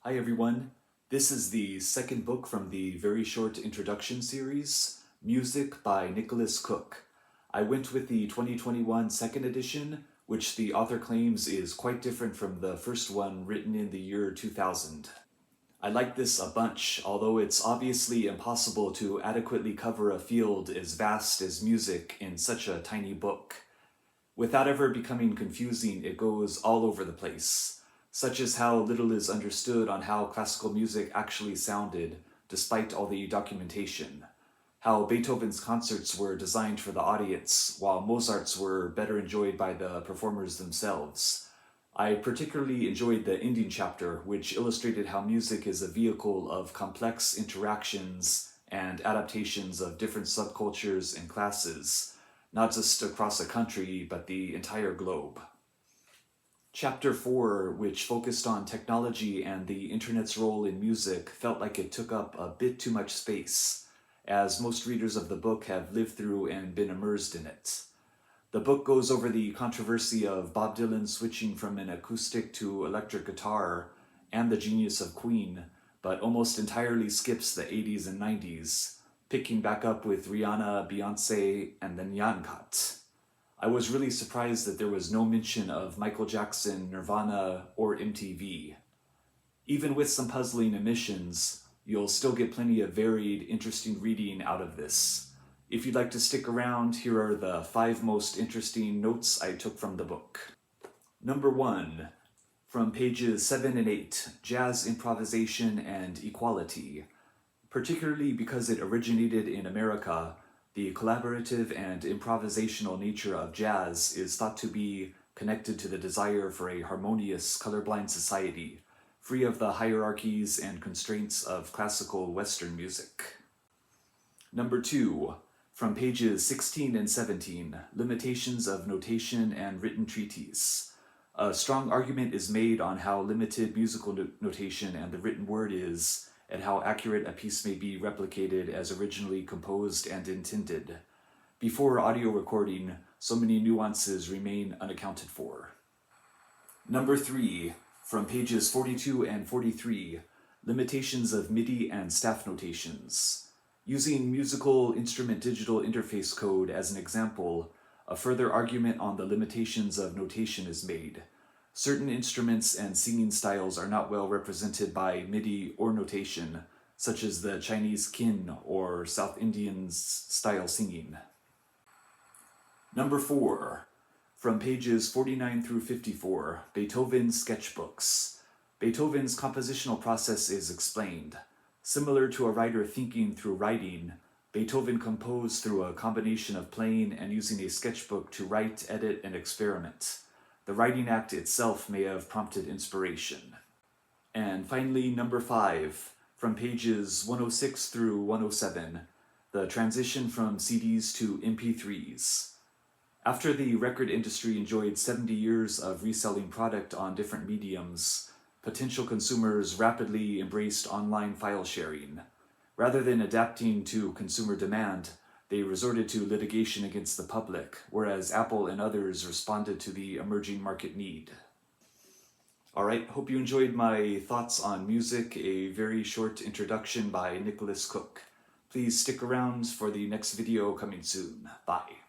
Hi everyone, this is the second book from the very short introduction series, Music by Nicholas Cook. I went with the 2021 second edition, which the author claims is quite different from the first one written in the year 2000. I like this a bunch, although it's obviously impossible to adequately cover a field as vast as music in such a tiny book. Without ever becoming confusing, it goes all over the place, such as how little is understood on how classical music actually sounded, despite all the documentation. How Beethoven's concerts were designed for the audience, while Mozart's were better enjoyed by the performers themselves. I particularly enjoyed the ending chapter, which illustrated how music is a vehicle of complex interactions and adaptations of different subcultures and classes, not just across a country, but the entire globe. Chapter 4, which focused on technology and the internet's role in music, felt like it took up a bit too much space, as most readers of the book have lived through and been immersed in it. The book goes over the controversy of Bob Dylan switching from an acoustic to electric guitar and the genius of Queen, but almost entirely skips the 80s and 90s, picking back up with Rihanna, Beyoncé, and the Nyan Cat. I was really surprised that there was no mention of Michael Jackson, Nirvana, or MTV. Even with some puzzling omissions, you'll still get plenty of varied, interesting reading out of this. If you'd like to stick around, here are the 5 most interesting notes I took from the book. Number 1, from pages 7 and 8, Jazz Improvisation and Equality. Particularly because it originated in America, the collaborative and improvisational nature of jazz is thought to be connected to the desire for a harmonious, colorblind society, free of the hierarchies and constraints of classical Western music. Number 2, from pages 16 and 17, Limitations of Notation and Written Treatise. A strong argument is made on how limited musical notation and the written word is, and how accurate a piece may be replicated as originally composed and intended. Before audio recording, so many nuances remain unaccounted for. Number 3, from pages 42 and 43, Limitations of MIDI and Staff Notations. Using musical instrument digital interface code as an example, a further argument on the limitations of notation is made. Certain instruments and singing styles are not well represented by MIDI or notation, such as the Chinese kin or South Indians style singing. Number 4, from pages 49 through 54, Beethoven's sketchbooks. Beethoven's compositional process is explained. Similar to a writer thinking through writing, Beethoven composed through a combination of playing and using a sketchbook to write, edit, and experiment. The writing act itself may have prompted inspiration. And finally, number 5, from pages 106 through 107, the transition from CDs to MP3s. After the record industry enjoyed 70 years of reselling product on different mediums, potential consumers rapidly embraced online file sharing. Rather than adapting to consumer demand, they resorted to litigation against the public, whereas Apple and others responded to the emerging market need. Alright, hope you enjoyed my thoughts on music, a very short introduction by Nicholas Cook. Please stick around for the next video coming soon. Bye.